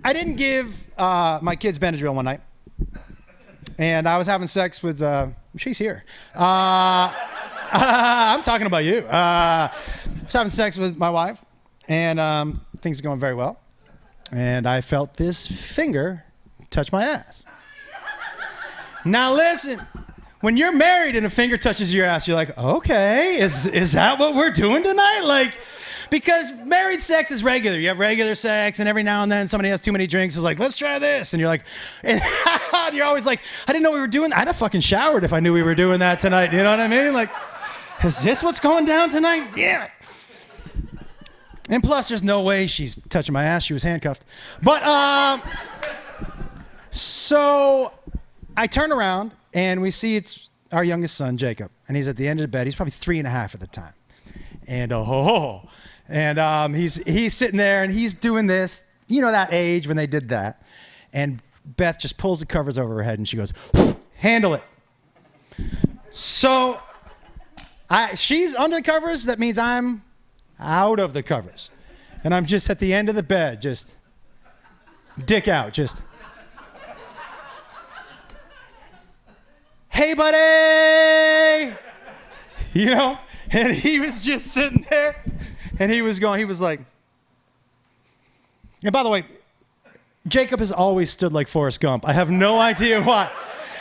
I didn't give my kids Benadryl one night, and I was having sex with. She's here. I'm talking about you. I was having sex with my wife, and things are going very well. And I felt this finger touch my ass. Now listen, when you're married and a finger touches your ass, you're like, okay, is that what we're doing tonight? Like, because married sex is regular. You have regular sex, and every now and then somebody has too many drinks. It's like, let's try this. And you're like, and you're always like, I didn't know we were doing that. I'd have fucking showered if I knew we were doing that tonight. You know what I mean? Like, is this what's going down tonight? Damn it. And plus, there's no way she's touching my ass. She was handcuffed. But, so I turn around, and we see it's our youngest son, Jacob. And he's at the end of the bed. He's probably 3.5 at the time. And he's sitting there, and he's doing this. You know that age when they did that. And Beth just pulls the covers over her head, and she goes, handle it. So she's under the covers. That means I'm out of the covers. And I'm just at the end of the bed, just dick out, just. Hey, buddy! You know? And he was just sitting there, and he was like, and by the way, Jacob has always stood like Forrest Gump. I have no idea why.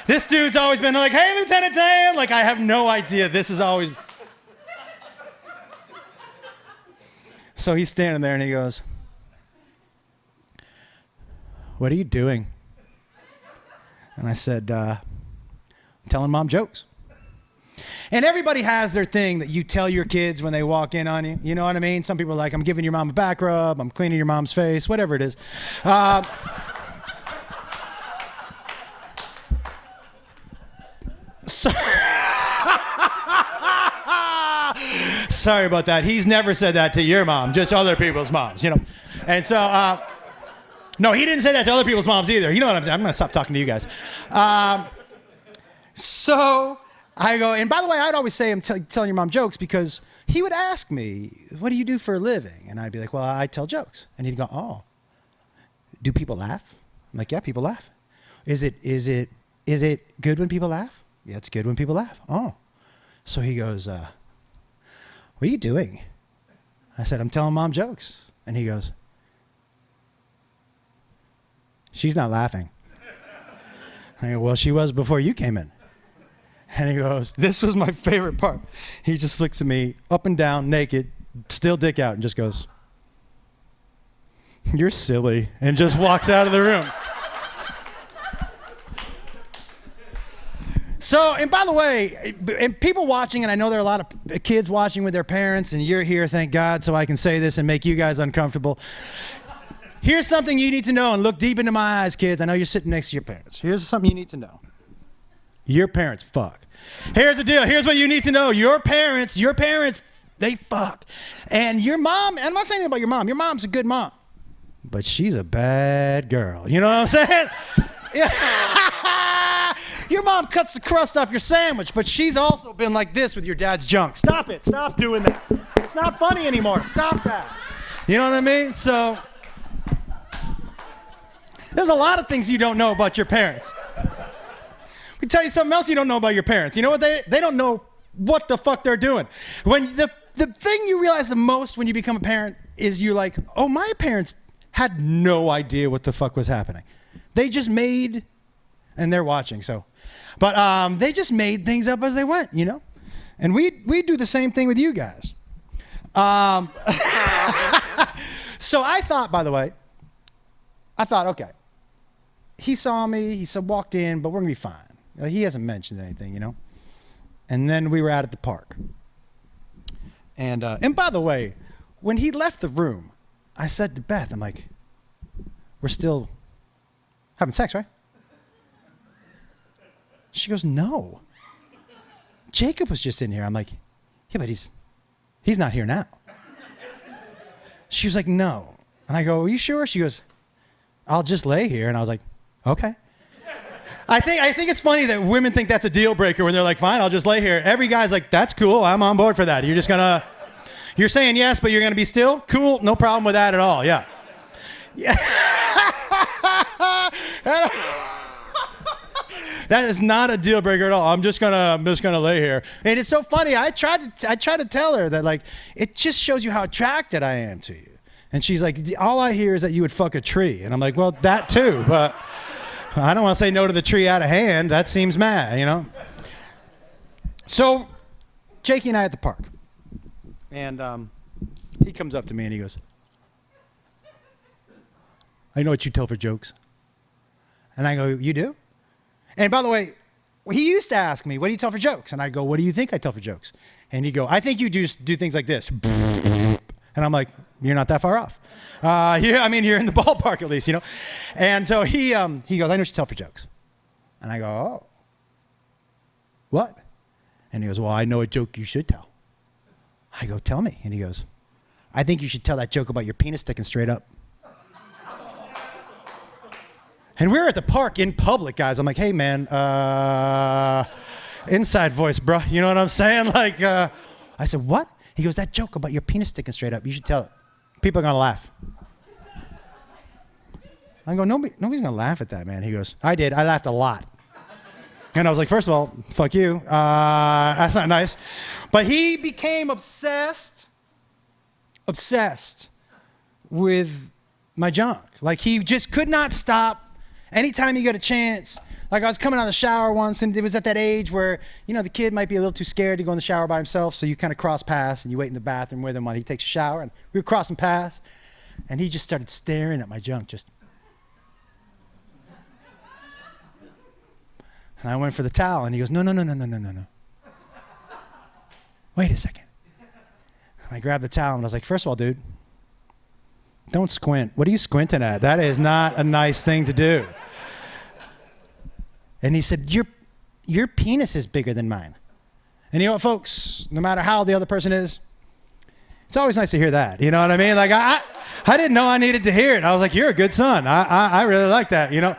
This dude's always been like, hey, Lieutenant Dan! Like, I have no idea. This is always. So he's standing there, and he goes, what are you doing? And I said, telling mom jokes. And everybody has their thing that you tell your kids when they walk in on you. You know what I mean? Some people are like, I'm giving your mom a back rub, I'm cleaning your mom's face, whatever it is. Sorry about that. He's never said that to your mom, just other people's moms, you know. And so, no, he didn't say that to other people's moms either. You know what I'm saying? I'm going to stop talking to you guys. So I go, and by the way, I'd always say I'm telling your mom jokes because he would ask me, what do you do for a living? And I'd be like, well, I tell jokes. And he'd go, oh, do people laugh? I'm like, yeah, people laugh. Is it good when people laugh? Yeah, it's good when people laugh. Oh. So he goes, what are you doing? I said, I'm telling mom jokes. And he goes, she's not laughing. I go, well, she was before you came in. And he goes, this was my favorite part. He just looks at me up and down, naked, still dick out, and just goes, you're silly, and just walks out of the room. So, and by the way, and people watching, and I know there are a lot of kids watching with their parents, and you're here, thank God, so I can say this and make you guys uncomfortable. Here's something you need to know, and look deep into my eyes, kids. I know you're sitting next to your parents. Here's something you need to know. Your parents fuck. Here's the deal. Here's what you need to know. Your parents, they fuck. And your mom, and I'm not saying anything about your mom. Your mom's a good mom. But she's a bad girl. You know what I'm saying? Yeah. Your mom cuts the crust off your sandwich, but she's also been like this with your dad's junk. Stop it. Stop doing that. It's not funny anymore. Stop that. You know what I mean? So, there's a lot of things you don't know about your parents. Let me tell you something else you don't know about your parents. You know what? They don't know what the fuck they're doing. When the thing you realize the most when you become a parent is you're like, oh, my parents had no idea what the fuck was happening. They just made, and they're watching, so. But they just made things up as they went, you know? And we do the same thing with you guys. So I thought, by the way, okay, he saw me, he said, walked in, but we're going to be fine. He hasn't mentioned anything, you know? And then we were out at the park. And by the way, when he left the room, I said to Beth, I'm like, we're still having sex, right? She goes, no. Jacob was just in here. I'm like, yeah, but he's not here now. She was like, no. And I go, are you sure? She goes, I'll just lay here. And I was like, okay. I think it's funny that women think that's a deal breaker when they're like, fine, I'll just lay here. Every guy's like, that's cool. I'm on board for that. You're saying yes, but you're going to be still? Cool. No problem with that at all. Yeah. Yeah. That is not a deal breaker at all. I'm just gonna lay here. And it's so funny. I tried to tell her that, like, it just shows you how attracted I am to you. And she's like, all I hear is that you would fuck a tree. And I'm like, well, that too, but I don't want to say no to the tree out of hand. That seems mad, you know? So Jakey and I at the park. And he comes up to me and he goes, I know what you tell for jokes. And I go, you do? And by the way, he used to ask me, what do you tell for jokes? And I go, what do you think I tell for jokes? And he'd go, I think you do things like this. And I'm like, you're not that far off. You're in the ballpark at least, you know? And so he goes, I know what you tell for jokes. And I go, oh, what? And he goes, well, I know a joke you should tell. I go, tell me. And he goes, I think you should tell that joke about your penis sticking straight up. And we were at the park in public, guys. I'm like, hey, man, inside voice, bro. You know what I'm saying? Like, I said, what? He goes, that joke about your penis sticking straight up, you should tell it. People are going to laugh. I go, nobody's going to laugh at that, man. He goes, I did. I laughed a lot. And I was like, first of all, fuck you. That's not nice. But he became obsessed with my junk. Like, he just could not stop. Anytime he got a chance, like I was coming out of the shower once, and it was at that age where, you know, the kid might be a little too scared to go in the shower by himself, so you kind of cross paths and you wait in the bathroom with him while he takes a shower, and we were crossing paths, and he just started staring at my junk, just. And I went for the towel, and he goes, no. Wait a second. And I grabbed the towel, and I was like, first of all, dude, don't squint. What are you squinting at? That is not a nice thing to do. And he said, your penis is bigger than mine. And you know what, folks? No matter how the other person is, it's always nice to hear that. You know what I mean? Like, I didn't know I needed to hear it. I was like, you're a good son. I really like that, you know?